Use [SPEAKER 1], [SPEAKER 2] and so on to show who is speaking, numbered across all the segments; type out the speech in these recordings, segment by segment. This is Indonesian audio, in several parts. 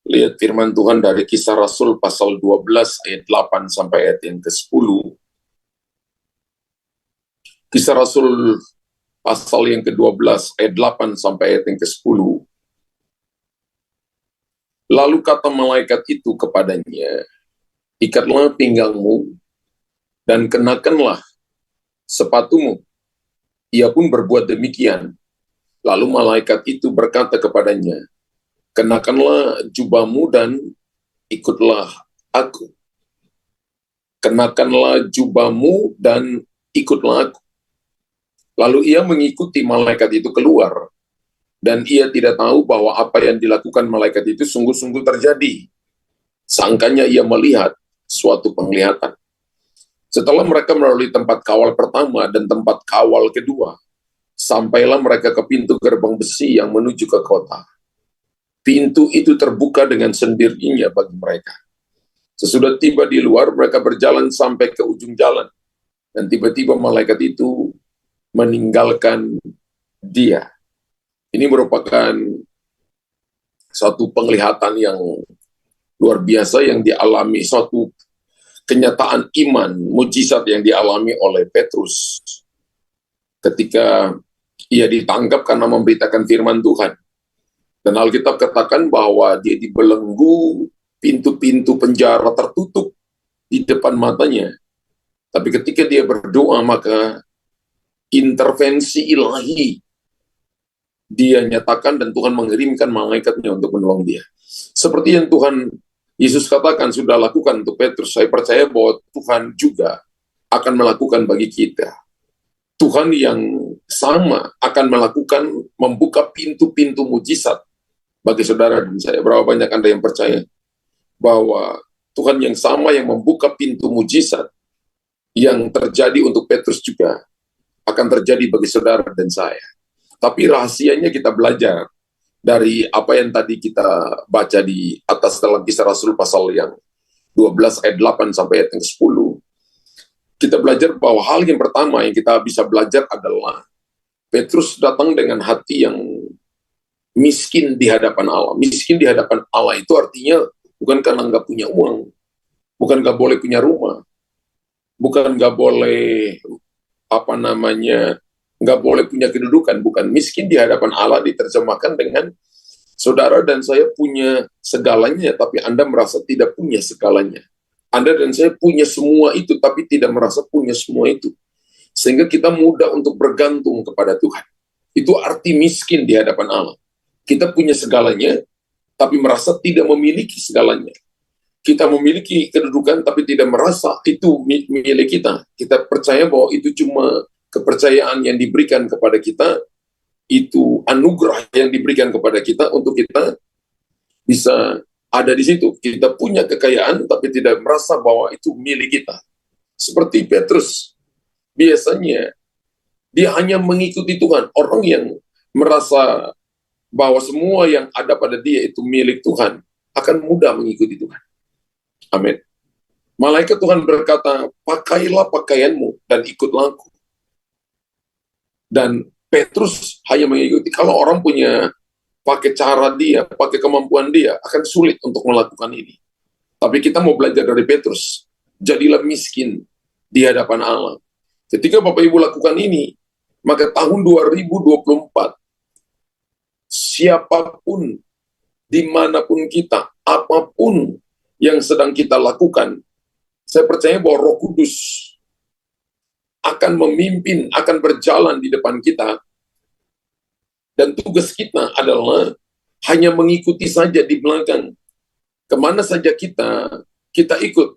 [SPEAKER 1] Lihat firman Tuhan dari Kisah Rasul pasal 12 ayat 8 sampai ayat yang ke-10. Kisah Rasul pasal yang ke-12 ayat 8 sampai ayat yang ke-10. Lalu kata malaikat itu kepadanya, ikatlah pinggangmu dan kenakanlah sepatumu. Ia pun berbuat demikian. Lalu malaikat itu berkata kepadanya, kenakanlah jubahmu dan ikutlah aku. Kenakanlah jubahmu dan ikutlah aku. Lalu ia mengikuti malaikat itu keluar, dan ia tidak tahu bahwa apa yang dilakukan malaikat itu sungguh-sungguh terjadi. Sangkanya ia melihat suatu penglihatan. Setelah mereka melalui tempat kawal pertama dan tempat kawal kedua, sampailah mereka ke pintu gerbang besi yang menuju ke kota. Pintu itu terbuka dengan sendirinya bagi mereka. Sesudah tiba di luar, mereka berjalan sampai ke ujung jalan, dan tiba-tiba malaikat itu meninggalkan dia. Ini merupakan satu penglihatan yang luar biasa yang dialami, suatu kenyataan iman, mujizat yang dialami oleh Petrus ketika ia ditangkap karena memberitakan firman Tuhan. Dan Alkitab katakan bahwa dia dibelenggu, pintu-pintu penjara tertutup di depan matanya. Tapi ketika dia berdoa, maka intervensi ilahi dia nyatakan dan Tuhan mengirimkan malaikatnya untuk menolong dia. Seperti yang Tuhan Yesus katakan sudah lakukan untuk Petrus, saya percaya bahwa Tuhan juga akan melakukan bagi kita. Tuhan yang sama akan melakukan, membuka pintu-pintu mujizat bagi saudara dan saya. Berapa banyak Anda yang percaya bahwa Tuhan yang sama yang membuka pintu mujizat yang terjadi untuk Petrus juga akan terjadi bagi saudara dan saya. Tapi rahasianya kita belajar dari apa yang tadi kita baca di atas dalam Kisah Rasul pasal yang 12 ayat 8 sampai ayat yang 10. Kita belajar bahwa hal yang pertama yang kita bisa belajar adalah Petrus datang dengan hati yang miskin di hadapan Allah. Miskin di hadapan Allah itu artinya bukan karena nggak punya uang, bukan nggak boleh punya rumah, bukan nggak boleh nggak boleh punya kedudukan, bukan. Miskin di hadapan Allah diterjemahkan dengan saudara dan saya punya segalanya, tapi Anda merasa tidak punya segalanya. Anda dan saya punya semua itu, tapi tidak merasa punya semua itu. Sehingga kita mudah untuk bergantung kepada Tuhan. Itu arti miskin di hadapan Allah. Kita punya segalanya, tapi merasa tidak memiliki segalanya. Kita memiliki kedudukan, tapi tidak merasa itu milik kita. Kita percaya bahwa itu cuma kepercayaan yang diberikan kepada kita, itu anugerah yang diberikan kepada kita untuk kita bisa ada di situ. Kita punya kekayaan, tapi tidak merasa bahwa itu milik kita. Seperti Petrus, biasanya dia hanya mengikuti Tuhan. Orang yang merasa bahwa semua yang ada pada dia itu milik Tuhan, akan mudah mengikuti Tuhan. Amin. Malaikat Tuhan berkata, pakailah pakaianmu dan ikutlah aku. Dan Petrus hanya mengikuti. Kalau orang punya pakai cara dia, pakai kemampuan dia, akan sulit untuk melakukan ini. Tapi kita mau belajar dari Petrus. Jadilah miskin di hadapan Allah. Ketika Bapak Ibu lakukan ini, maka tahun 2024, siapapun, dimanapun kita, apapun yang sedang kita lakukan, saya percaya bahwa Roh Kudus akan memimpin, akan berjalan di depan kita. Dan tugas kita adalah hanya mengikuti saja di belakang. Kemana saja kita ikut.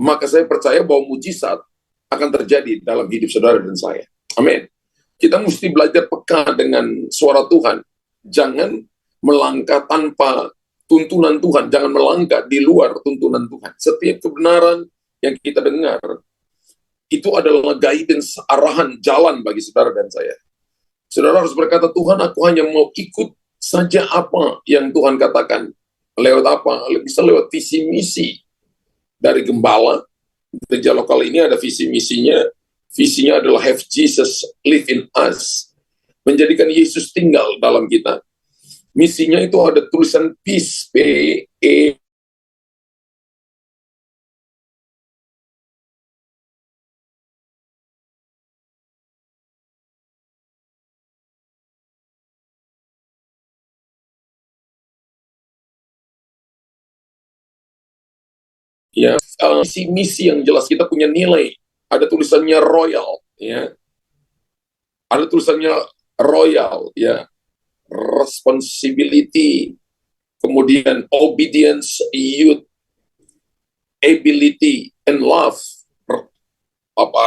[SPEAKER 1] Maka saya percaya bahwa mujizat akan terjadi dalam hidup saudara dan saya. Amin. Kita mesti belajar peka dengan suara Tuhan. Jangan melangkah tanpa tuntunan Tuhan. Jangan melangkah di luar tuntunan Tuhan. Setiap kebenaran yang kita dengar, itu adalah guidance, arahan, jalan bagi saudara dan saya. Saudara harus berkata, Tuhan, aku hanya mau ikut saja apa yang Tuhan katakan. Lewat apa? Bisa lewat visi misi dari gembala. Gereja lokal ini ada visi misinya. Visinya adalah have Jesus live in us. Menjadikan Yesus tinggal dalam kita. Misinya itu ada tulisan peace, P ya, misi yang jelas, kita punya nilai, ada tulisannya royal, ya, ada tulisannya royal, ya, responsibility, kemudian obedience, youth, ability, and love.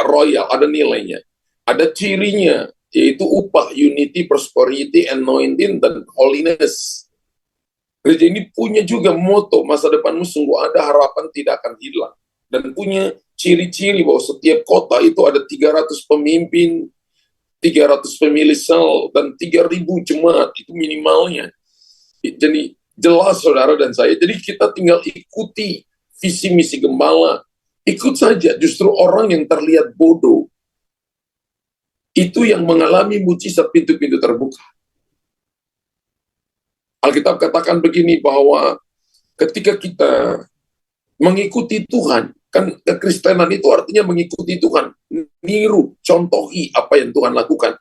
[SPEAKER 1] Royal, ada nilainya, ada cirinya, yaitu upah, unity, prosperity, anointing, dan holiness. Gereja ini punya juga moto, masa depanmu sungguh ada, harapan tidak akan hilang. Dan punya ciri-ciri bahwa setiap kota itu ada 300 pemimpin, 300 pemilih sel, dan 3.000 jemaat, itu minimalnya. Jadi jelas saudara dan saya, jadi kita tinggal ikuti visi misi gembala, ikut saja. Justru orang yang terlihat bodoh, itu yang mengalami mujizat, pintu-pintu terbuka. Alkitab katakan begini, bahwa ketika kita mengikuti Tuhan, kan kekristenan itu artinya mengikuti Tuhan, niru, contohi apa yang Tuhan lakukan,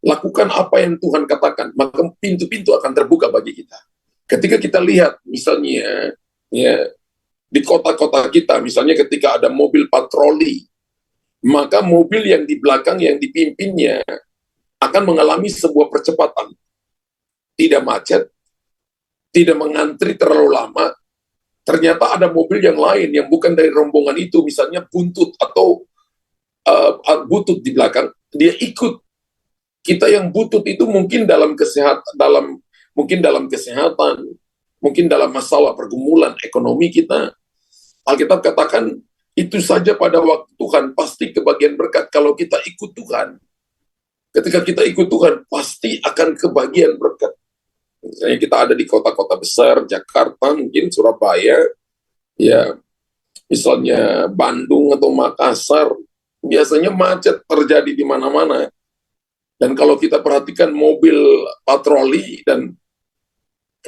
[SPEAKER 1] lakukan apa yang Tuhan katakan, maka pintu-pintu akan terbuka bagi kita. Ketika kita lihat, misalnya, ya, di kota-kota kita, misalnya ketika ada mobil patroli, maka mobil yang di belakang yang dipimpinnya akan mengalami sebuah percepatan, tidak macet, tidak mengantri terlalu lama. Ternyata ada mobil yang lain yang bukan dari rombongan itu, misalnya buntut atau butut di belakang, dia ikut. Kita yang butut itu mungkin dalam kesehatan, mungkin dalam masalah pergumulan ekonomi kita. Alkitab katakan itu saja pada waktu Tuhan pasti kebagian berkat kalau kita ikut Tuhan. Ketika kita ikut Tuhan pasti akan kebagian berkat. Misalnya kita ada di kota-kota besar, Jakarta, mungkin Surabaya, ya, misalnya Bandung atau Makassar, biasanya macet terjadi di mana-mana. Dan kalau kita perhatikan mobil patroli dan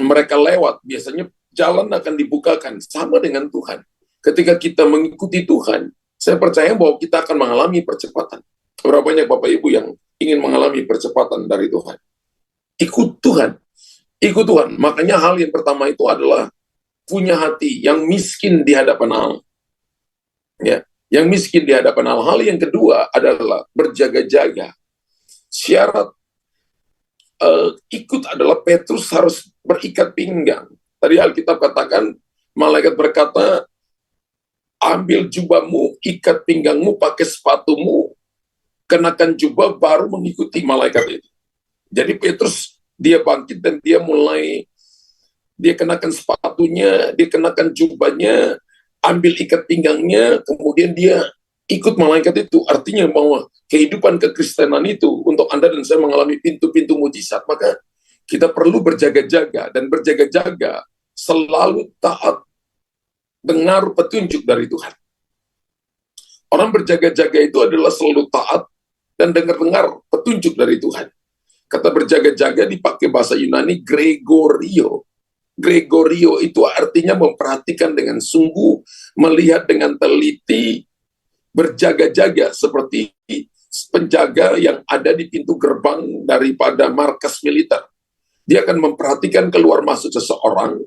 [SPEAKER 1] mereka lewat, biasanya jalan akan dibukakan, sama dengan Tuhan. Ketika kita mengikuti Tuhan, saya percaya bahwa kita akan mengalami percepatan. Berapa banyak Bapak Ibu yang ingin mengalami percepatan dari Tuhan? Ikut Tuhan. Ikut Tuhan. Makanya hal yang pertama itu adalah punya hati yang miskin di hadapan Allah. Ya, yang miskin di hadapan Allah. Hal yang kedua adalah berjaga-jaga. Syarat ikut adalah Petrus harus berikat pinggang. Tadi Alkitab katakan, malaikat berkata, ambil jubahmu, ikat pinggangmu, pakai sepatumu, kenakan jubah, baru mengikuti malaikat itu. Jadi Petrus, dia bangkit dan dia kenakan sepatunya, dia kenakan jubahnya, ambil ikat pinggangnya, kemudian dia ikut malaikat itu. Artinya bahwa kehidupan kekristenan itu, untuk Anda dan saya mengalami pintu-pintu mujizat, maka kita perlu berjaga-jaga, dan berjaga-jaga selalu taat dengar petunjuk dari Tuhan. Orang berjaga-jaga itu adalah selalu taat dan dengar-dengar petunjuk dari Tuhan. Kata berjaga-jaga dipakai bahasa Yunani Gregorio. Gregorio itu artinya memperhatikan dengan sungguh, melihat dengan teliti, berjaga-jaga seperti penjaga yang ada di pintu gerbang daripada markas militer. Dia akan memperhatikan keluar masuk seseorang,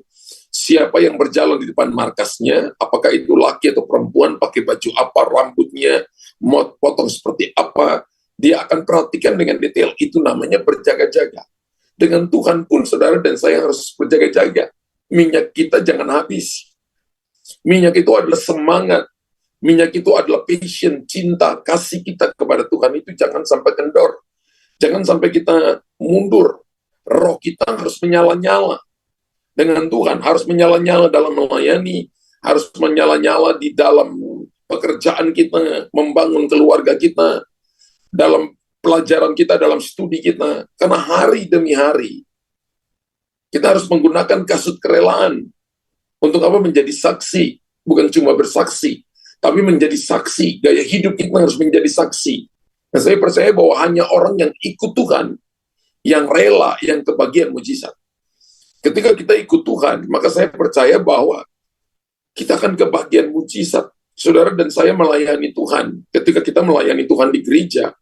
[SPEAKER 1] siapa yang berjalan di depan markasnya, apakah itu laki atau perempuan, pakai baju apa, rambutnya mau potong seperti apa. Dia akan perhatikan dengan detail. Itu namanya berjaga-jaga. Dengan Tuhan pun saudara dan saya harus berjaga-jaga. Minyak kita jangan habis. Minyak itu adalah semangat. Minyak itu adalah passion, cinta, kasih kita kepada Tuhan itu jangan sampai kendor. Jangan sampai kita mundur. Roh kita harus menyala-nyala dengan Tuhan, harus menyala-nyala dalam melayani, harus menyala-nyala di dalam pekerjaan kita, membangun keluarga kita, dalam pelajaran kita, dalam studi kita. Karena hari demi hari, kita harus menggunakan kasut kerelaan. Untuk apa? Menjadi saksi. Bukan cuma bersaksi, tapi menjadi saksi. Gaya hidup kita harus menjadi saksi. Dan saya percaya bahwa hanya orang yang ikut Tuhan, yang rela, yang kebagian mujizat. Ketika kita ikut Tuhan, maka saya percaya bahwa kita akan kebahagiaan mujizat. Saudara dan saya melayani Tuhan. Ketika kita melayani Tuhan di gereja,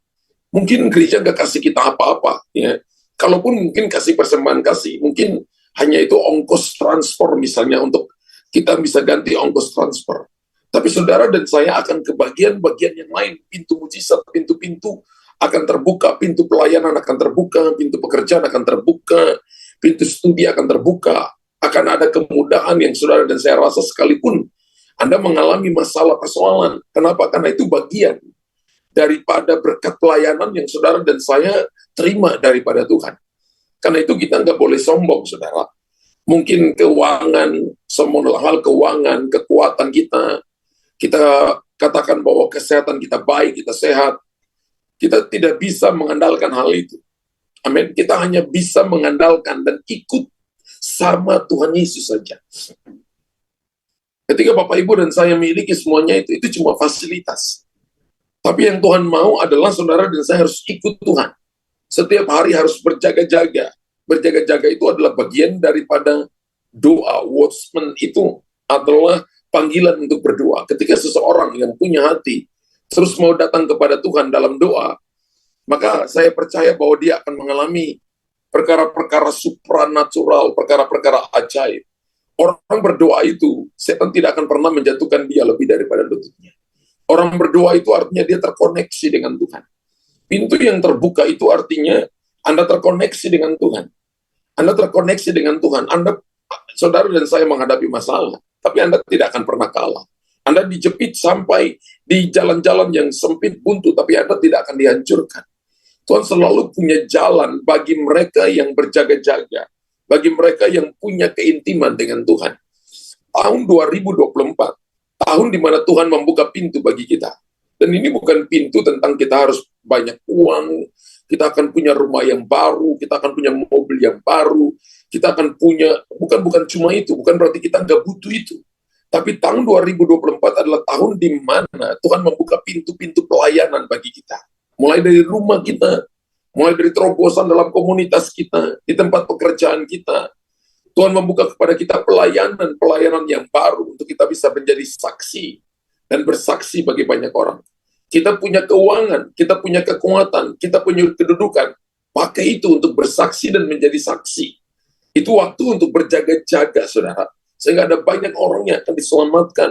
[SPEAKER 1] mungkin gereja nggak kasih kita apa-apa, ya. Kalaupun mungkin kasih persembahan kasih, mungkin hanya itu ongkos transfer misalnya untuk kita bisa ganti ongkos transfer. Tapi saudara dan saya akan kebagian bagian yang lain, pintu mujizat, pintu-pintu akan terbuka, pintu pelayanan akan terbuka, pintu pekerjaan akan terbuka, pintu studi akan terbuka, akan ada kemudahan yang saudara dan saya rasa sekalipun Anda mengalami masalah persoalan. Kenapa? Karena itu bagian daripada berkat pelayanan yang saudara dan saya terima daripada Tuhan. Karena itu kita nggak boleh sombong, saudara. Mungkin keuangan, semua hal keuangan, kekuatan kita katakan bahwa kesehatan kita baik, kita sehat. Kita tidak bisa mengandalkan hal itu. Amin. Kita hanya bisa mengandalkan dan ikut sama Tuhan Yesus saja. Ketika Bapak Ibu dan saya miliki semuanya itu cuma fasilitas. Tapi yang Tuhan mau adalah saudara dan saya harus ikut Tuhan. Setiap hari harus berjaga-jaga. Berjaga-jaga itu adalah bagian daripada doa. Watchman itu adalah panggilan untuk berdoa. Ketika seseorang yang punya hati terus mau datang kepada Tuhan dalam doa, maka saya percaya bahwa dia akan mengalami perkara-perkara supranatural, perkara-perkara ajaib. Orang berdoa itu, setan tidak akan pernah menjatuhkan dia lebih daripada lututnya. Orang berdoa itu artinya dia terkoneksi dengan Tuhan. Pintu yang terbuka itu artinya Anda terkoneksi dengan Tuhan. Anda terkoneksi dengan Tuhan. Anda, saudara dan saya menghadapi masalah, tapi Anda tidak akan pernah kalah. Anda dijepit sampai di jalan-jalan yang sempit buntu, tapi Anda tidak akan dihancurkan. Tuhan selalu punya jalan bagi mereka yang berjaga-jaga, bagi mereka yang punya keintiman dengan Tuhan. Tahun 2024, tahun di mana Tuhan membuka pintu bagi kita. Dan ini bukan pintu tentang kita harus banyak uang, kita akan punya rumah yang baru, kita akan punya mobil yang baru, kita akan punya, bukan cuma itu, bukan berarti kita nggak butuh itu. Tapi tahun 2024 adalah tahun di mana Tuhan membuka pintu-pintu pelayanan bagi kita. Mulai dari rumah kita, mulai dari terobosan dalam komunitas kita, di tempat pekerjaan kita. Tuhan membuka kepada kita pelayanan yang baru untuk kita bisa menjadi saksi dan bersaksi bagi banyak orang. Kita punya keuangan, kita punya kekuatan, kita punya kedudukan. Pakai itu untuk bersaksi dan menjadi saksi. Itu waktu untuk berjaga-jaga, saudara. Sehingga ada banyak orang yang akan diselamatkan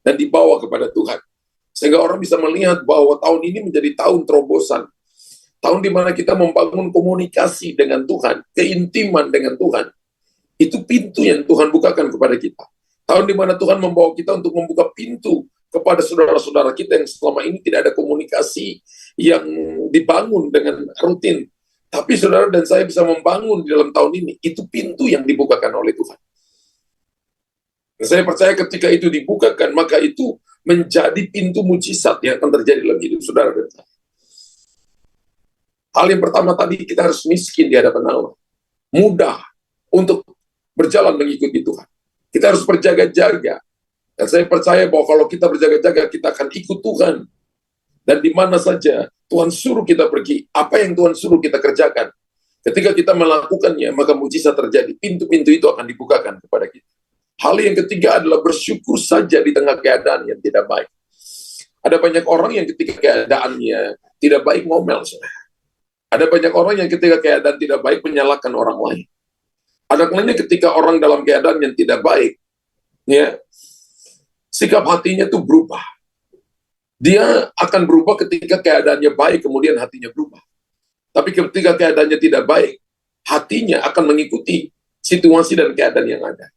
[SPEAKER 1] dan dibawa kepada Tuhan. Sehingga orang bisa melihat bahwa tahun ini menjadi tahun terobosan. Tahun di mana kita membangun komunikasi dengan Tuhan, keintiman dengan Tuhan. Itu pintu yang Tuhan bukakan kepada kita. Tahun di mana Tuhan membawa kita untuk membuka pintu kepada saudara-saudara kita yang selama ini tidak ada komunikasi yang dibangun dengan rutin. Tapi saudara dan saya bisa membangun di dalam tahun ini. Itu pintu yang dibukakan oleh Tuhan. Dan saya percaya ketika itu dibukakan, maka itu menjadi pintu mujizat yang akan terjadi dalam hidup saudara dan saya. Hal yang pertama tadi, kita harus miskin di hadapan Allah. Mudah untuk berjalan mengikuti Tuhan. Kita harus berjaga-jaga. Dan saya percaya bahwa kalau kita berjaga-jaga, kita akan ikut Tuhan. Dan di mana saja Tuhan suruh kita pergi, apa yang Tuhan suruh kita kerjakan. Ketika kita melakukannya, maka mujizat terjadi. Pintu-pintu itu akan dibukakan kepada kita. Hal yang ketiga adalah bersyukur saja di tengah keadaan yang tidak baik. Ada banyak orang yang ketika keadaannya tidak baik ngomel. Ada banyak orang yang ketika keadaan tidak baik menyalahkan orang lain. Ada kalanya ketika orang dalam keadaan yang tidak baik, ya, sikap hatinya tuh berubah. Dia akan berubah ketika keadaannya baik, kemudian hatinya berubah. Tapi ketika keadaannya tidak baik, hatinya akan mengikuti situasi dan keadaan yang ada.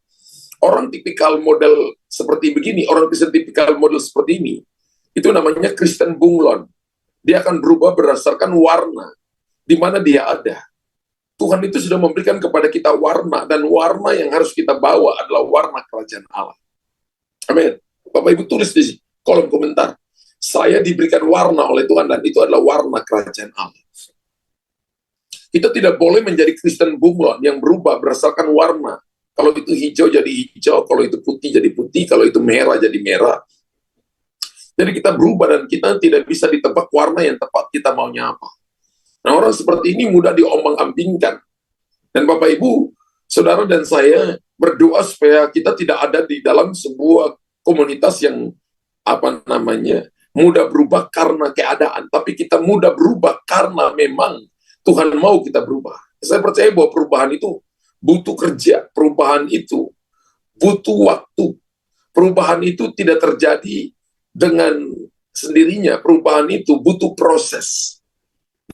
[SPEAKER 1] Orang tipikal model seperti begini, orang Kristen tipikal model seperti ini, itu namanya Kristen bunglon. Dia akan berubah berdasarkan warna, di mana dia ada. Tuhan itu sudah memberikan kepada kita warna, dan warna yang harus kita bawa adalah warna kerajaan Allah. Amin. Bapak Ibu tulis di kolom komentar, saya diberikan warna oleh Tuhan, dan itu adalah warna kerajaan Allah. Kita tidak boleh menjadi Kristen bunglon yang berubah berdasarkan warna. Kalau itu hijau jadi hijau, kalau itu putih jadi putih, kalau itu merah jadi merah. Jadi kita berubah dan kita tidak bisa ditebak warna yang tepat kita maunya apa. Nah, orang seperti ini mudah diombang-ambingkan. Dan Bapak Ibu, Saudara dan saya berdoa supaya kita tidak ada di dalam sebuah komunitas yang mudah berubah karena keadaan, tapi kita mudah berubah karena memang Tuhan mau kita berubah. Saya percaya bahwa perubahan itu butuh kerja, perubahan itu butuh waktu, perubahan itu tidak terjadi dengan sendirinya, perubahan itu butuh proses.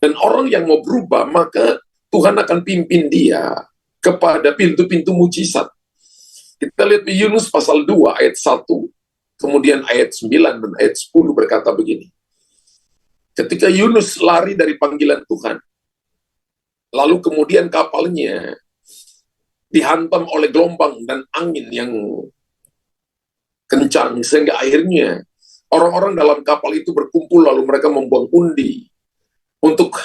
[SPEAKER 1] Dan orang yang mau berubah, maka Tuhan akan pimpin dia kepada pintu-pintu mujizat. Kita lihat di Yunus pasal 2 ayat 1, kemudian ayat 9 dan ayat 10 berkata begini. Ketika Yunus lari dari panggilan Tuhan, lalu kemudian kapalnya dihantam oleh gelombang dan angin yang kencang, sehingga akhirnya orang-orang dalam kapal itu berkumpul, lalu mereka membuang undi untuk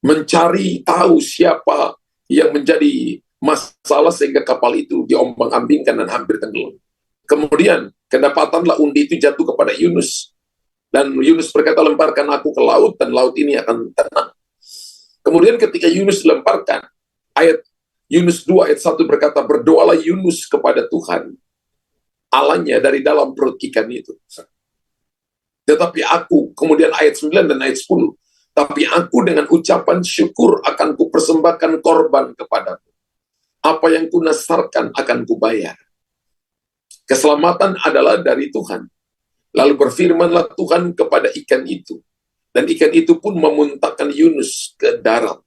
[SPEAKER 1] mencari tahu siapa yang menjadi masalah sehingga kapal itu diombang-ambingkan dan hampir tenggelam. Kemudian kedapatanlah undi itu jatuh kepada Yunus, dan Yunus berkata, lemparkan aku ke laut dan laut ini akan tenang. Kemudian ketika Yunus dilemparkan, ayat Yunus 2 ayat 1 berkata, berdoalah Yunus kepada Tuhan Allahnya dari dalam perut ikan itu. Tetapi aku, kemudian ayat 9 dan ayat 10, tapi aku dengan ucapan syukur akan kupersembahkan korban kepadamu. Apa yang kunasarkan akan kubayar. Keselamatan adalah dari Tuhan. Lalu berfirmanlah Tuhan kepada ikan itu. Dan ikan itu pun memuntahkan Yunus ke darat.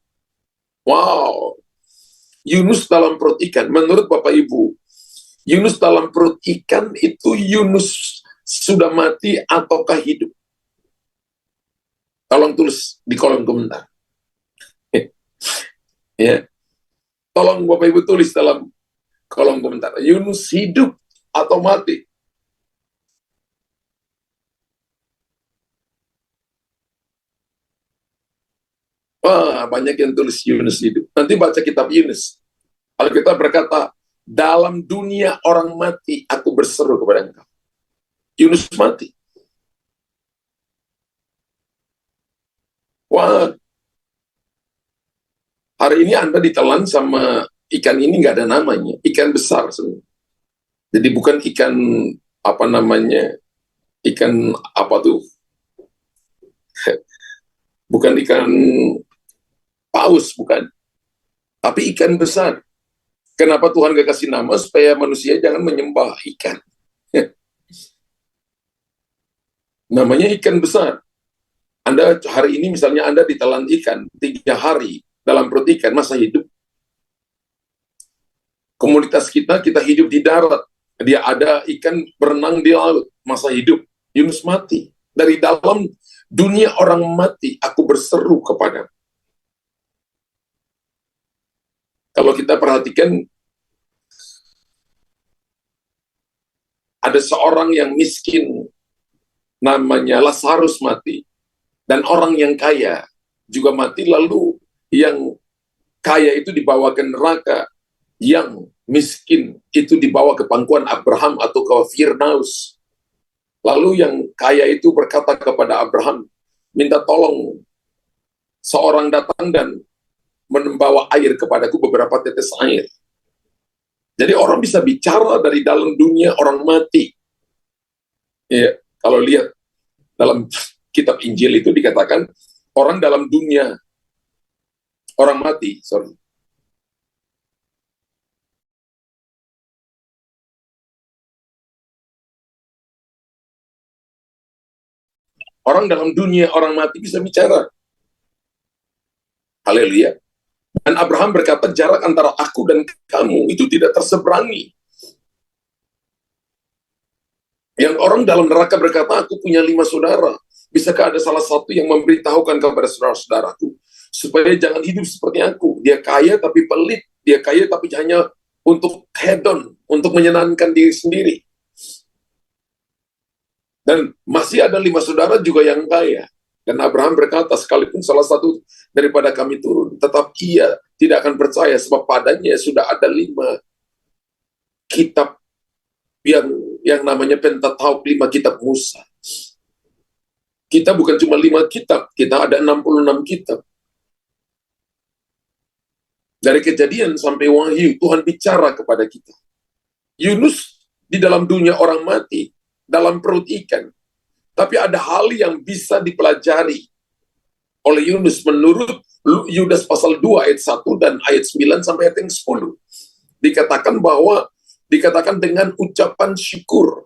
[SPEAKER 1] Wow. Yunus dalam perut ikan. Menurut Bapak Ibu, Yunus dalam perut ikan itu Yunus sudah mati ataukah hidup? Tolong tulis di kolom komentar. Ya. Tolong Bapak Ibu tulis dalam kolom komentar. Yunus hidup atau mati? Wah, banyak yang tulis Yunus hidup. Nanti baca kitab Yunus. Alkitab berkata, dalam dunia orang mati, aku berseru kepada engkau. Yunus mati. Wah, hari ini Anda ditelan sama ikan ini nggak ada namanya. Ikan besar semua. Jadi bukan ikan, ikan apa tuh? Bukan ikan paus, bukan. Tapi ikan besar. Kenapa Tuhan gak kasih nama? Supaya manusia jangan menyembah ikan. Namanya ikan besar. Anda hari ini misalnya Anda ditelan ikan 3 hari dalam perut ikan, masa hidup. Komunitas kita hidup di darat. Dia ada ikan berenang di laut, masa hidup. Yunus mati. Dari dalam dunia orang mati, aku berseru kepada. Kalau kita perhatikan, ada seorang yang miskin, namanya Lazarus mati. Dan orang yang kaya juga mati, lalu yang kaya itu dibawa ke neraka, yang miskin itu dibawa ke pangkuan Abraham atau ke Firdaus. Lalu yang kaya itu berkata kepada Abraham, minta tolong seorang datang dan membawa air kepadaku, beberapa tetes air. Jadi orang bisa bicara dari dalam dunia orang mati. Ya, kalau lihat dalam kitab Injil itu dikatakan orang dalam dunia orang mati, Orang dalam dunia orang mati bisa bicara. Haleluya. Dan Abraham berkata, jarak antara aku dan kamu itu tidak terseberangi. Yang orang dalam neraka berkata, aku punya 5 saudara. Bisakah ada salah satu yang memberitahukan kepada saudara-saudaraku supaya jangan hidup seperti aku? Dia kaya tapi pelit. Dia kaya tapi hanya untuk hedon, untuk menyenangkan diri sendiri. Dan masih ada 5 saudara juga yang kaya. Dan Abraham berkata, sekalipun salah satu daripada kami turun, tetap ia tidak akan percaya, sebab padanya sudah ada 5 kitab yang namanya Pentaukh, 5 kitab Musa. Kita bukan cuma 5 kitab, kita ada 66 kitab. Dari Kejadian sampai Wahyu, Tuhan bicara kepada kita. Yunus di dalam dunia orang mati, dalam perut ikan. Tapi ada hal yang bisa dipelajari oleh Yunus menurut Yudas pasal 2 ayat 1 dan ayat 9 sampai ayat yang 10. Dikatakan dengan ucapan syukur.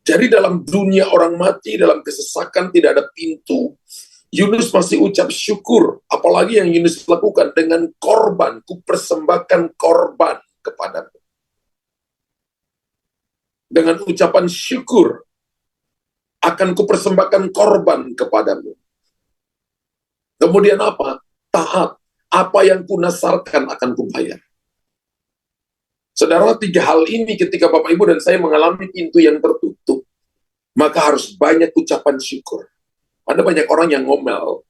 [SPEAKER 1] Jadi dalam dunia orang mati, dalam kesesakan tidak ada pintu, Yunus masih ucap syukur. Apalagi yang Yunus lakukan dengan korban, kupersembahkan korban kepadamu. Dengan ucapan syukur, akan kupersembahkan korban kepadamu. Kemudian apa? Taat. Apa yang kunasarkan akan kubayar. Saudara, 3 hal ini ketika Bapak Ibu dan saya mengalami pintu yang tertutup, maka harus banyak ucapan syukur. Ada banyak orang yang ngomel.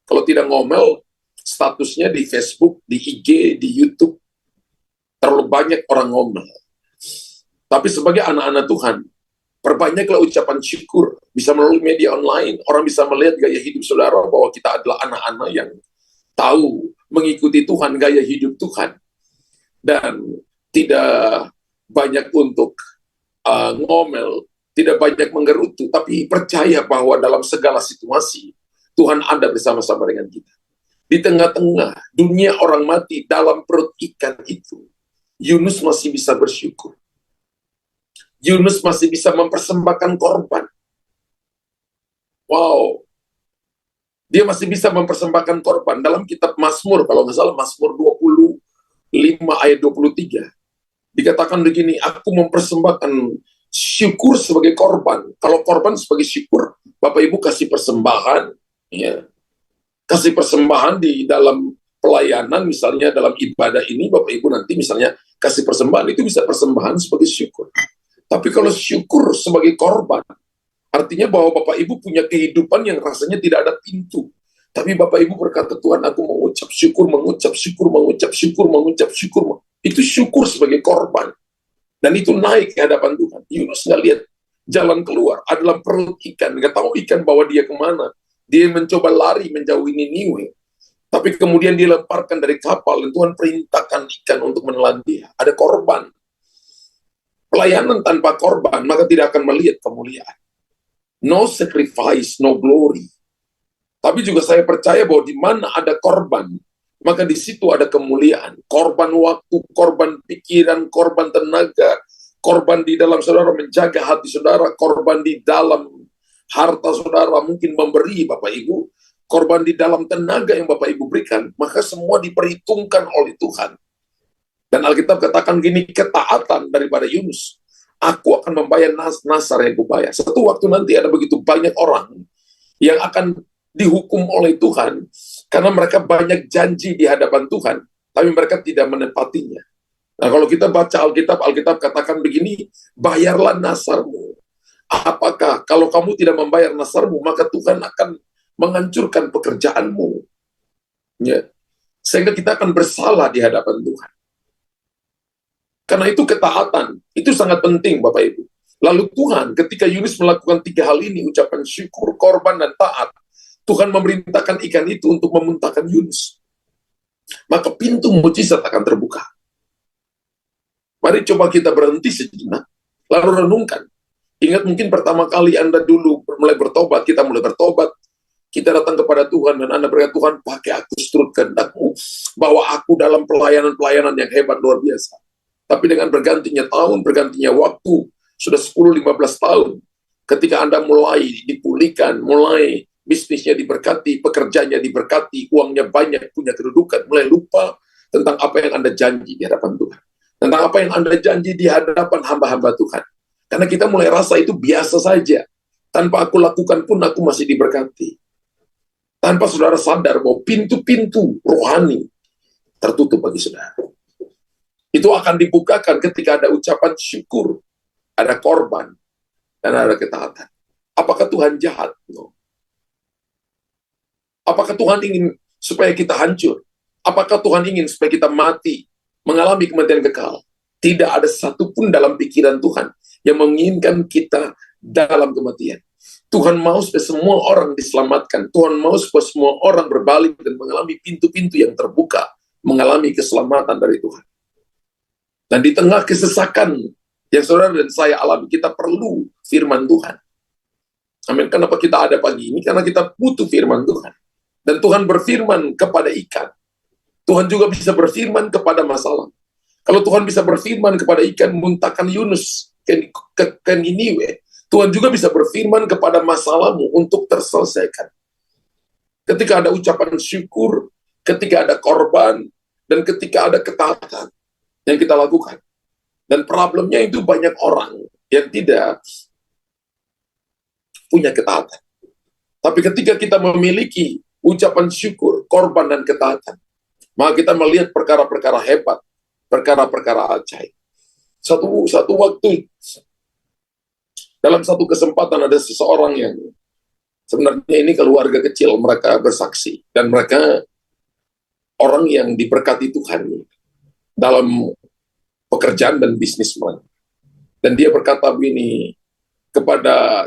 [SPEAKER 1] Kalau tidak ngomel, statusnya di Facebook, di IG, di YouTube, terlalu banyak orang ngomel. Tapi sebagai anak-anak Tuhan, perbanyaklah ucapan syukur. Bisa melalui media online, orang bisa melihat gaya hidup saudara bahwa kita adalah anak-anak yang tahu mengikuti Tuhan, gaya hidup Tuhan. Dan tidak banyak untuk ngomel, tidak banyak menggerutu, tapi percaya bahwa dalam segala situasi, Tuhan ada bersama-sama dengan kita. Di tengah-tengah dunia orang mati dalam perut ikan itu, Yunus masih bisa bersyukur. Yunus masih bisa mempersembahkan korban. Wow. Dia masih bisa mempersembahkan korban. Dalam kitab Mazmur, kalau nggak salah Mazmur 25 ayat 23, dikatakan begini, aku mempersembahkan syukur sebagai korban. Kalau korban sebagai syukur, Bapak Ibu kasih persembahan, ya. Kasih persembahan di dalam pelayanan, misalnya dalam ibadah ini, Bapak Ibu nanti misalnya kasih persembahan, itu bisa persembahan sebagai syukur. Tapi kalau syukur sebagai korban, artinya bahwa Bapak Ibu punya kehidupan yang rasanya tidak ada pintu. Tapi Bapak Ibu berkata, Tuhan, aku mengucap syukur, mengucap syukur, mengucap syukur, mengucap syukur. Itu syukur sebagai korban. Dan itu naik ke hadapan Tuhan. Yunus nggak lihat jalan keluar. Adalah perut ikan. Nggak tahu ikan bawa dia kemana. Dia mencoba lari menjauhi Niniwe. Tapi kemudian dia lemparkan dari kapal. Dan Tuhan perintahkan ikan untuk menelan dia. Ada korban. Pelayanan tanpa korban, maka tidak akan melihat kemuliaan. No sacrifice, no glory. Tapi juga saya percaya bahwa di mana ada korban, maka di situ ada kemuliaan. Korban waktu, korban pikiran, korban tenaga, korban di dalam saudara menjaga hati saudara, korban di dalam harta saudara, mungkin memberi Bapak Ibu, korban di dalam tenaga yang Bapak Ibu berikan, maka semua diperhitungkan oleh Tuhan. Dan Alkitab katakan gini, ketaatan daripada Yunus, aku akan membayar nasar yang kubayar. Satu waktu nanti ada begitu banyak orang yang akan dihukum oleh Tuhan, karena mereka banyak janji di hadapan Tuhan, tapi mereka tidak menepatinya. Nah, kalau kita baca Alkitab katakan begini, bayarlah nasarmu. Apakah kalau kamu tidak membayar nasarmu, maka Tuhan akan menghancurkan pekerjaanmu. Ya. Sehingga kita akan bersalah di hadapan Tuhan. Karena itu ketaatan, itu sangat penting Bapak Ibu. Lalu Tuhan ketika Yunus melakukan 3 hal ini, ucapan syukur, korban, dan taat, Tuhan memerintahkan ikan itu untuk memuntahkan Yunus. Maka pintu mujizat akan terbuka. Mari coba kita berhenti sejenak, lalu renungkan. Ingat mungkin pertama kali Anda dulu mulai bertobat, kita mulai bertobat, kita datang kepada Tuhan, dan Anda berkata, Tuhan pakai aku seturut kehendak-Mu, bahwa aku dalam pelayanan-pelayanan yang hebat luar biasa. Tapi dengan bergantinya tahun, bergantinya waktu, sudah 10-15 tahun, ketika Anda mulai dipulihkan, mulai bisnisnya diberkati, pekerjaannya diberkati, uangnya banyak, punya kedudukan, mulai lupa tentang apa yang Anda janji di hadapan Tuhan. Tentang apa yang Anda janji di hadapan hamba-hamba Tuhan. Karena kita mulai rasa itu biasa saja. Tanpa aku lakukan pun aku masih diberkati. Tanpa saudara sadar bahwa pintu-pintu rohani tertutup bagi saudara. Itu akan dibukakan ketika ada ucapan syukur, ada korban, dan ada ketaatan. Apakah Tuhan jahat? No. Apakah Tuhan ingin supaya kita hancur? Apakah Tuhan ingin supaya kita mati, mengalami kematian kekal? Tidak ada satupun dalam pikiran Tuhan yang menginginkan kita dalam kematian. Tuhan mau supaya semua orang diselamatkan. Tuhan mau supaya semua orang berbalik dan mengalami pintu-pintu yang terbuka mengalami keselamatan dari Tuhan. Dan di tengah kesesakan yang saudara dan saya alami, kita perlu firman Tuhan. Amin. Kenapa kita ada pagi ini? Karena kita butuh firman Tuhan. Dan Tuhan berfirman kepada ikan. Tuhan juga bisa berfirman kepada masalah. Kalau Tuhan bisa berfirman kepada ikan, muntahkan Yunus ke Niniwe, Tuhan juga bisa berfirman kepada masalahmu untuk terselesaikan. Ketika ada ucapan syukur, ketika ada korban, dan ketika ada ketaatan yang kita lakukan. Dan problemnya itu banyak orang yang tidak punya ketaatan. Tapi ketika kita memiliki ucapan syukur, korban, dan ketaatan, maka kita melihat perkara-perkara hebat, perkara-perkara ajaib. Satu waktu, dalam satu kesempatan ada seseorang yang sebenarnya ini keluarga kecil, mereka bersaksi, dan mereka orang yang diberkati Tuhan dalam pekerjaan dan bisnis mereka. Dan dia berkata begini,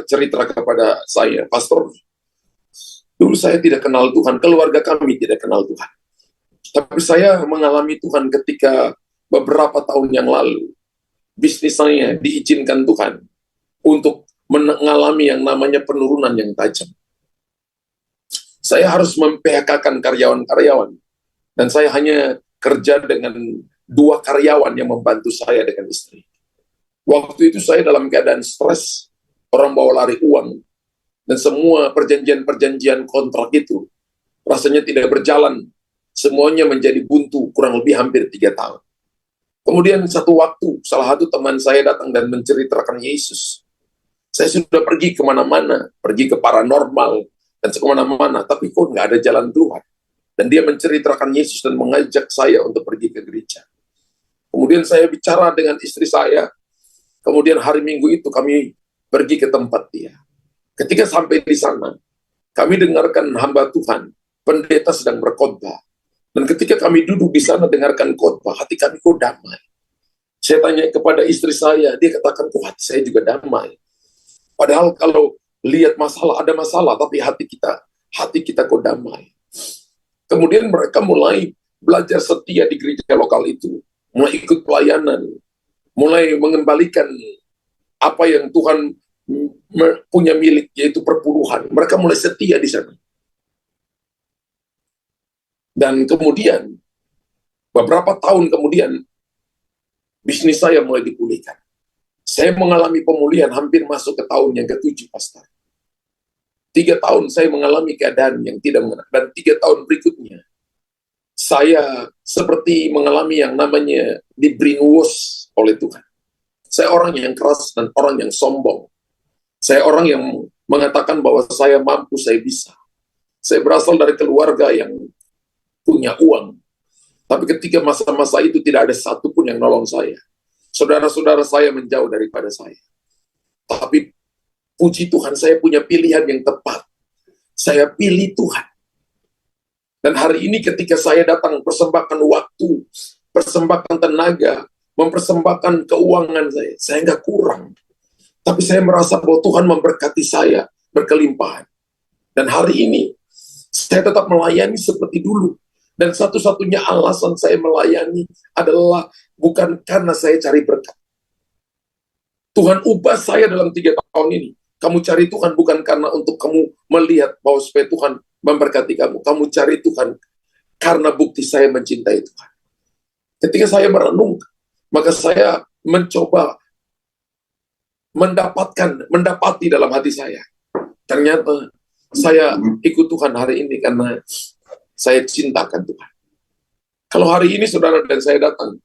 [SPEAKER 1] cerita kepada saya, Pastor, dulu saya tidak kenal Tuhan, keluarga kami tidak kenal Tuhan. Tapi saya mengalami Tuhan ketika beberapa tahun yang lalu, bisnis saya diizinkan Tuhan untuk mengalami yang namanya penurunan yang tajam. Saya harus mem-PHK-kan karyawan-karyawan, dan saya hanya kerja dengan 2 karyawan yang membantu saya dengan istri. Waktu itu saya dalam keadaan stres, orang bawa lari uang, dan semua perjanjian-perjanjian kontrak itu rasanya tidak berjalan. Semuanya menjadi buntu kurang lebih hampir 3 tahun. Kemudian satu waktu, salah satu teman saya datang dan menceritakan Yesus. Saya sudah pergi kemana-mana, pergi ke paranormal, dan kemana-mana, tapi kok nggak ada jalan keluar. Dan dia menceritakan Yesus dan mengajak saya untuk pergi ke gereja. Kemudian saya bicara dengan istri saya, kemudian hari Minggu itu kami pergi ke tempat dia. Ketika sampai di sana, kami dengarkan hamba Tuhan, pendeta sedang berkhotbah. Dan ketika kami duduk di sana dengarkan khotbah, hati kami kok damai. Saya tanya kepada istri saya, dia katakan, kok hati saya juga damai. Padahal kalau lihat masalah, ada masalah, tapi hati kita kok damai. Kemudian mereka mulai belajar setia di gereja lokal itu, mulai ikut pelayanan, mulai mengembalikan apa yang Tuhan punya milik, yaitu perpuluhan. Mereka mulai setia di sana. Dan kemudian, beberapa tahun kemudian, bisnis saya mulai dipulihkan. Saya mengalami pemulihan hampir masuk ke tahun yang ke-7, Pastor. 3 tahun saya mengalami keadaan yang tidak mengenal. Dan 3 tahun berikutnya, saya seperti mengalami yang namanya di brainwash oleh Tuhan. Saya orang yang keras dan orang yang sombong. Saya orang yang mengatakan bahwa saya mampu, saya bisa. Saya berasal dari keluarga yang punya uang. Tapi ketika masa-masa itu tidak ada satupun yang nolong saya. Saudara-saudara saya menjauh daripada saya. Tapi puji Tuhan, saya punya pilihan yang tepat. Saya pilih Tuhan. Dan hari ini ketika saya datang persembahkan waktu, persembahkan tenaga, mempersembahkan keuangan saya nggak kurang. Tapi saya merasa bahwa Tuhan memberkati saya berkelimpahan. Dan hari ini, saya tetap melayani seperti dulu. Dan satu-satunya alasan saya melayani adalah bukan karena saya cari berkat. Tuhan ubah saya dalam 3 tahun ini. Kamu cari Tuhan bukan karena untuk kamu melihat bahwa supaya Tuhan memberkati kamu. Kamu cari Tuhan karena bukti saya mencintai Tuhan. Ketika saya merenung, maka saya mencoba mendapati dalam hati saya. Ternyata saya ikut Tuhan hari ini karena saya cintakan Tuhan. Kalau hari ini saudara dan saya datang,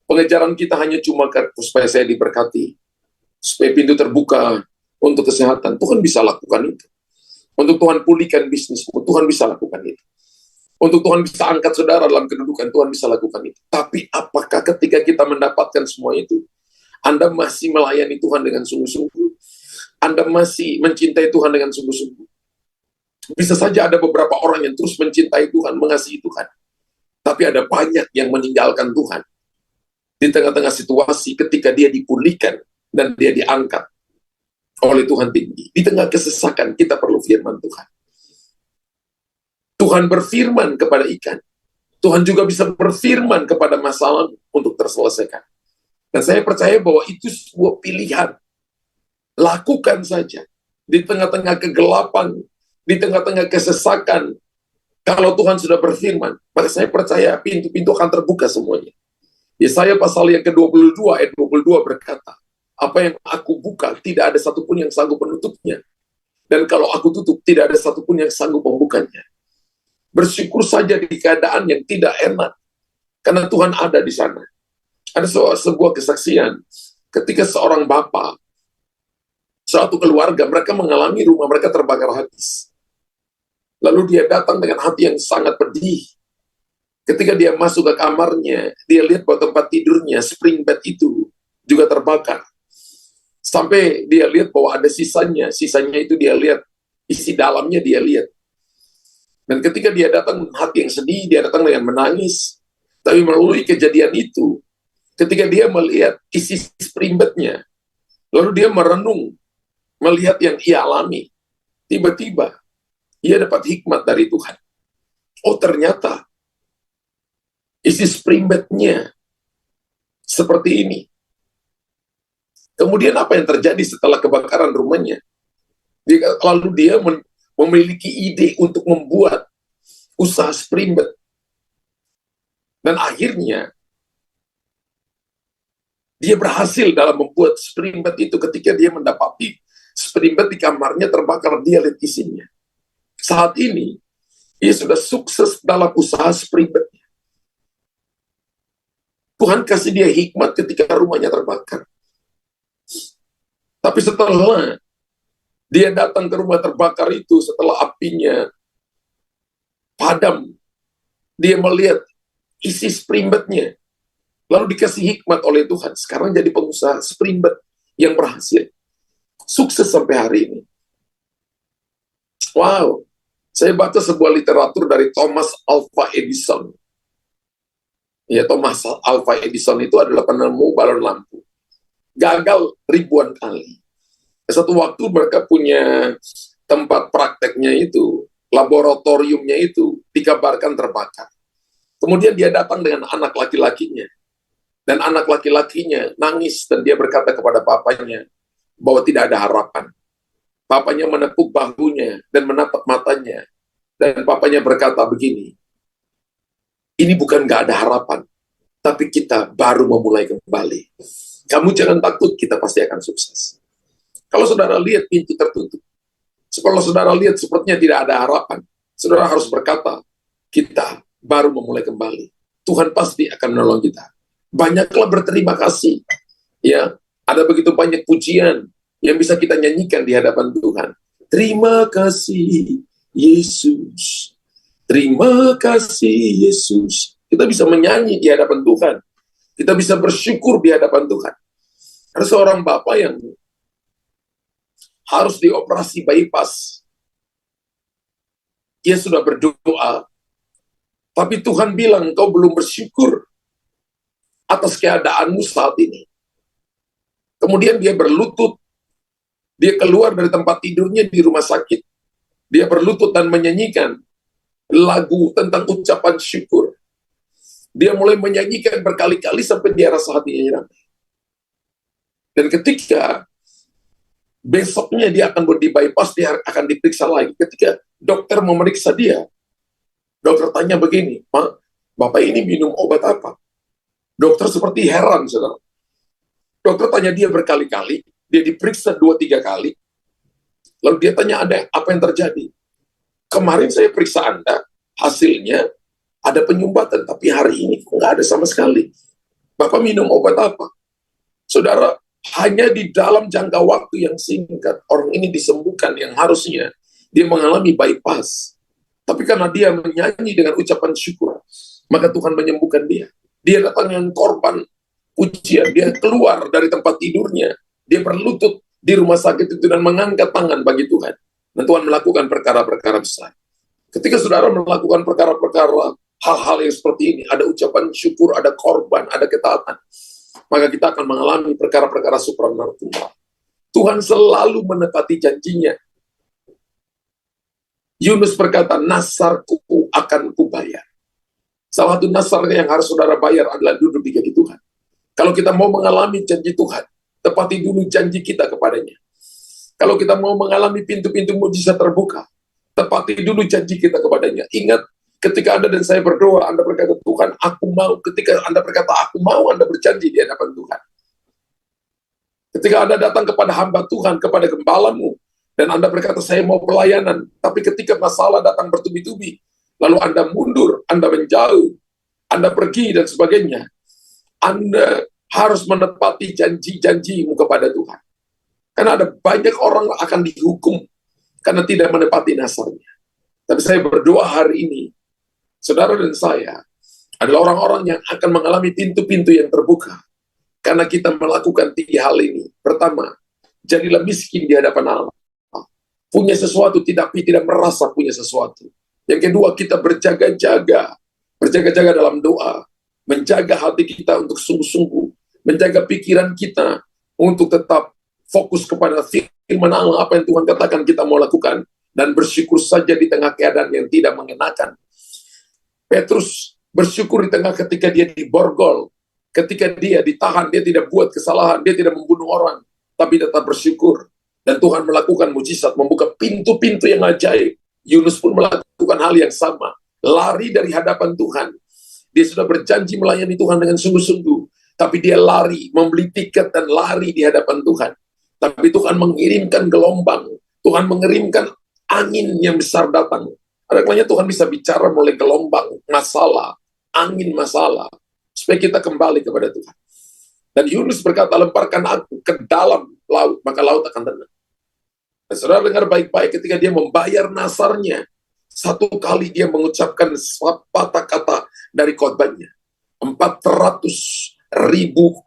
[SPEAKER 1] pengejaran kita hanya cuma supaya saya diberkati, supaya pintu terbuka untuk kesehatan, Tuhan bisa lakukan itu. Untuk Tuhan pulihkan bisnismu, Tuhan bisa lakukan itu. Untuk Tuhan bisa angkat saudara dalam kedudukan, Tuhan bisa lakukan itu. Tapi apakah ketika kita mendapatkan semua itu, Anda masih melayani Tuhan dengan sungguh-sungguh? Anda masih mencintai Tuhan dengan sungguh-sungguh? Bisa saja ada beberapa orang yang terus mencintai Tuhan, mengasihi Tuhan. Tapi ada banyak yang meninggalkan Tuhan. Di tengah-tengah situasi ketika dia dipulihkan dan dia diangkat oleh Tuhan tinggi. Di tengah kesesakan kita perlu firman Tuhan. Tuhan berfirman kepada ikan. Tuhan juga bisa berfirman kepada masalah untuk terselesaikan. Dan saya percaya bahwa itu sebuah pilihan. Lakukan saja. Di tengah-tengah kegelapan, di tengah-tengah kesesakan, kalau Tuhan sudah berfirman, maka saya percaya pintu-pintu akan terbuka semuanya. Yesaya pasal yang ke-22 ayat 22 berkata, apa yang aku buka, tidak ada satupun yang sanggup menutupnya. Dan kalau aku tutup, tidak ada satupun yang sanggup membukanya. Bersyukur saja di keadaan yang tidak enak, karena Tuhan ada di sana. Ada sebuah kesaksian, ketika seorang bapak, suatu keluarga, mereka mengalami rumah mereka terbakar habis. Lalu dia datang dengan hati yang sangat pedih. Ketika dia masuk ke kamarnya, dia lihat bahwa tempat tidurnya, spring bed itu juga terbakar. Sampai dia lihat bahwa ada sisanya itu dia lihat, isi dalamnya dia lihat. Dan ketika dia datang dengan hati yang sedih, dia datang dengan menangis. Tapi melalui kejadian itu, ketika dia melihat isi spring bed-nya, lalu dia merenung, melihat yang ia alami, tiba-tiba ia dapat hikmat dari Tuhan. Oh, ternyata isi spring bed-nya seperti ini. Kemudian apa yang terjadi setelah kebakaran rumahnya? Lalu dia memiliki ide untuk membuat usaha spring bed. Dan akhirnya dia berhasil dalam membuat spring bed itu. Ketika dia mendapati spring bed di kamarnya terbakar, dia lihat isinya. Saat ini, ia sudah sukses dalam usaha spring bed. Tuhan kasih dia hikmat ketika rumahnya terbakar. Tapi setelah dia datang ke rumah terbakar itu, setelah apinya padam, dia melihat isi spring bed-nya. Lalu dikasih hikmat oleh Tuhan. Sekarang jadi pengusaha spring bed yang berhasil. Sukses sampai hari ini. Wow. Saya baca sebuah literatur dari Thomas Alva Edison. Ya, Thomas Alva Edison itu adalah penemu balon lampu. Gagal ribuan kali. Satu waktu mereka punya tempat prakteknya itu, laboratoriumnya itu, dikabarkan terbakar. Kemudian dia datang dengan anak laki-lakinya. Dan anak laki-lakinya nangis dan dia berkata kepada papanya bahwa tidak ada harapan. Papanya menepuk bahunya dan menatap matanya. Dan papanya berkata begini, ini bukan gak ada harapan, tapi kita baru memulai kembali. Kamu jangan takut, kita pasti akan sukses. Kalau saudara lihat pintu tertutup, kalau saudara lihat sepertinya tidak ada harapan, saudara harus berkata, kita baru memulai kembali. Tuhan pasti akan menolong kita. Banyaklah berterima kasih. Ya, ada begitu banyak pujian yang bisa kita nyanyikan di hadapan Tuhan. Terima kasih Yesus. Terima kasih Yesus. Kita bisa menyanyi di hadapan Tuhan. Kita bisa bersyukur di hadapan Tuhan. Ada seorang bapak yang harus dioperasi bypass. Dia sudah berdoa, tapi Tuhan bilang, kau belum bersyukur atas keadaanmu saat ini. Kemudian dia berlutut, dia keluar dari tempat tidurnya di rumah sakit. Dia berlutut dan menyanyikan lagu tentang ucapan syukur. Dia mulai menyanyikan berkali-kali sampai dia rasa hatinya ramai. Dan ketika besoknya dia akan di bypass, dia akan diperiksa lagi. Ketika dokter memeriksa dia, dokter tanya begini, Pak, Bapak ini minum obat apa? Dokter seperti heran, saudara. Dokter tanya dia berkali-kali, dia diperiksa 2-3 kali, lalu dia tanya, ada apa yang terjadi? Kemarin saya periksa Anda, hasilnya ada penyumbatan, tapi hari ini nggak ada sama sekali. Bapak minum obat apa? Saudara, hanya di dalam jangka waktu yang singkat, orang ini disembuhkan yang harusnya dia mengalami bypass. Tapi karena dia menyanyi dengan ucapan syukur, maka Tuhan menyembuhkan dia. Dia datang dengan korban pujian, dia keluar dari tempat tidurnya, dia berlutut di rumah sakit itu dan mengangkat tangan bagi Tuhan. Dan Tuhan melakukan perkara-perkara besar. Ketika saudara melakukan perkara-perkara, hal-hal yang seperti ini, ada ucapan syukur, ada korban, ada ketaatan, maka kita akan mengalami perkara-perkara supranatural. Tuhan selalu menepati janjinya. Yunus berkata, nasarku akan kubayar. Salah satu nasar yang harus saudara bayar adalah duduk di kaki Tuhan. Kalau kita mau mengalami janji Tuhan, tepati dulu janji kita kepadanya. Kalau kita mau mengalami pintu-pintu mujizat terbuka, tepati dulu janji kita kepadanya. Ingat, ketika Anda dan saya berdoa, Anda berkata, Tuhan, aku mau. Ketika Anda berkata, aku mau, Anda berjanji di hadapan Tuhan. Ketika Anda datang kepada hamba Tuhan, kepada gembalamu, dan Anda berkata, saya mau pelayanan. Tapi ketika masalah datang bertubi-tubi, lalu Anda mundur, Anda menjauh, Anda pergi, dan sebagainya. Anda harus menepati janji-janjimu kepada Tuhan. Karena ada banyak orang akan dihukum karena tidak menepati nasarnya. Tapi saya berdoa hari ini, saudara dan saya adalah orang-orang yang akan mengalami pintu-pintu yang terbuka. Karena kita melakukan 3 hal ini. Pertama, jadilah miskin di hadapan Allah. Punya sesuatu, tapi tidak merasa punya sesuatu. Yang kedua, kita berjaga-jaga. Berjaga-jaga dalam doa. Menjaga hati kita untuk sungguh-sungguh. Menjaga pikiran kita untuk tetap fokus kepada firman Allah, apa yang Tuhan katakan kita mau lakukan. Dan bersyukur saja di tengah keadaan yang tidak mengenakan. Petrus bersyukur di tengah ketika dia diborgol. Ketika dia ditahan, dia tidak buat kesalahan. Dia tidak membunuh orang. Tapi tetap bersyukur. Dan Tuhan melakukan mujizat, membuka pintu-pintu yang ajaib. Yunus pun melakukan hal yang sama. Lari dari hadapan Tuhan. Dia sudah berjanji melayani Tuhan dengan sungguh-sungguh. Tapi dia lari, membeli tiket dan lari di hadapan Tuhan. Tapi Tuhan mengirimkan gelombang. Tuhan mengirimkan angin yang besar datang. Ada kalanya Tuhan bisa bicara mulai gelombang, masalah, angin masalah. Supaya kita kembali kepada Tuhan. Dan Yunus berkata, lemparkan aku ke dalam laut, maka laut akan tenang. Dan saudara dengar baik-baik ketika dia membayar nasarnya. 1 kali dia mengucapkan sepatah kata dari khotbahnya. 400.000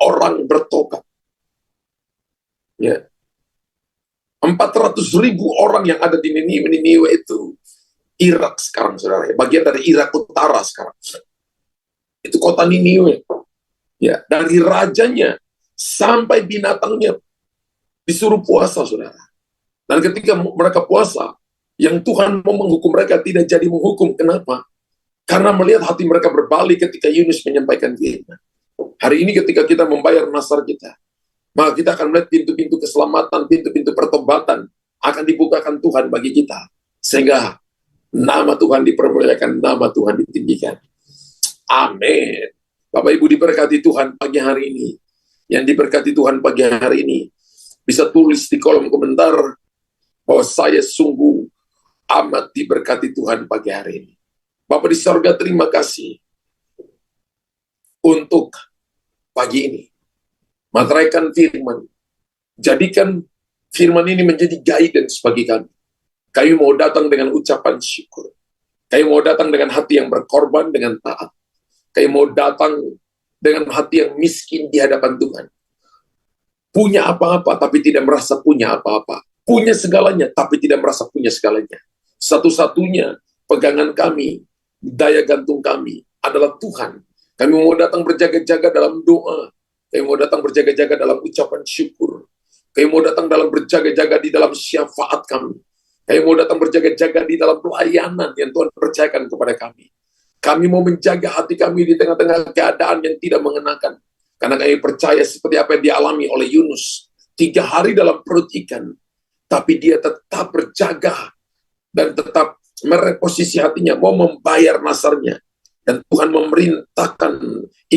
[SPEAKER 1] orang bertobat. Ya. 400.000 orang yang ada di Niniwe itu Irak sekarang, saudara. Bagian dari Irak Utara sekarang. Itu kota Niniwe. Ya, dari rajanya sampai binatangnya disuruh puasa, saudara. Dan ketika mereka puasa, yang Tuhan mau menghukum mereka tidak jadi menghukum. Kenapa? Karena melihat hati mereka berbalik ketika Yunus menyampaikan firman. Hari ini ketika kita membayar nasar kita, maka kita akan melihat pintu-pintu keselamatan, pintu-pintu pertobatan akan dibukakan Tuhan bagi kita. Sehingga nama Tuhan dipermuliakan, nama Tuhan ditinggikan. Amin. Bapak Ibu diberkati Tuhan pagi hari ini. Yang diberkati Tuhan pagi hari ini, bisa tulis di kolom komentar bahwa saya sungguh amat diberkati Tuhan pagi hari ini. Bapa di sorga, terima kasih untuk pagi ini. Materaikan firman. Jadikan firman ini menjadi guidance bagi kami. Kami mau datang dengan ucapan syukur. Kami mau datang dengan hati yang berkorban, dengan taat. Kami mau datang dengan hati yang miskin di hadapan Tuhan. Punya apa-apa, tapi tidak merasa punya apa-apa. Punya segalanya, tapi tidak merasa punya segalanya. Satu-satunya pegangan kami, daya gantung kami adalah Tuhan. Kami mau datang berjaga-jaga dalam doa. Kami mau datang berjaga-jaga dalam ucapan syukur. Kami mau datang dalam berjaga-jaga di dalam syafaat kami. Kami mau datang berjaga-jaga di dalam pelayanan yang Tuhan percayakan kepada kami. Kami mau menjaga hati kami di tengah-tengah keadaan yang tidak mengenakan. Karena kami percaya seperti apa yang dialami oleh Yunus. 3 hari dalam perut ikan. Tapi dia tetap berjaga. Dan tetap mereposisi hatinya. Mau membayar nasarnya. Dan Tuhan memerintahkan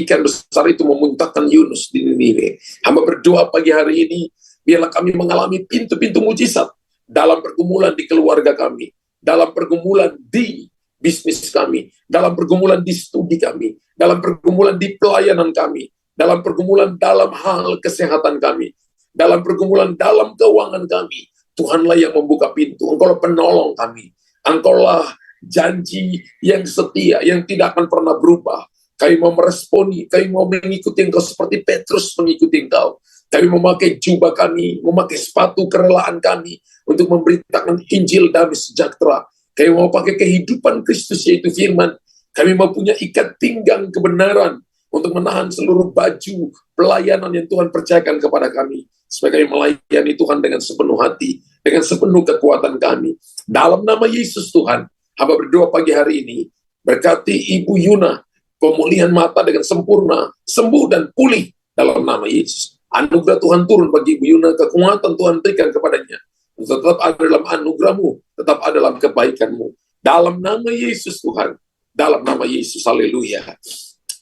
[SPEAKER 1] ikan besar itu memuntahkan Yunus di Niniwe. Hamba berdoa pagi hari ini. Biarlah kami mengalami pintu-pintu mujizat. Dalam pergumulan di keluarga kami. Dalam pergumulan di bisnis kami. Dalam pergumulan di studi kami. Dalam pergumulan di pelayanan kami. Dalam pergumulan dalam hal kesehatan kami. Dalam pergumulan dalam keuangan kami. Tuhanlah yang membuka pintu. Engkaulah penolong kami. Engkaulah janji yang setia, yang tidak akan pernah berubah. Kami mau meresponi, kami mau mengikuti Engkau seperti Petrus mengikuti Engkau. Kami memakai jubah kami, memakai sepatu kerelaan kami untuk memberitakan Injil damai sejahtera. Kami mau pakai kehidupan Kristus yaitu firman. Kami mau punya ikat pinggang kebenaran untuk menahan seluruh baju pelayanan yang Tuhan percayakan kepada kami. Supaya kami melayani Tuhan dengan sepenuh hati, dengan sepenuh kekuatan kami. Dalam nama Yesus Tuhan, hamba berdoa pagi hari ini, berkati Ibu Yuna pemulihan mata dengan sempurna, sembuh dan pulih dalam nama Yesus. Anugerah Tuhan turun bagi Ibu Yuna, kekuatan Tuhan berikan kepadanya. Tetap ada dalam anugerah-Mu, tetap ada dalam kebaikan-Mu. Dalam nama Yesus Tuhan, dalam nama Yesus, haleluya.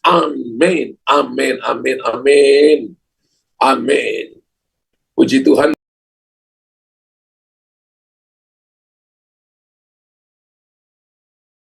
[SPEAKER 1] Amin, amin, amin, amin, amin. Puji Tuhan.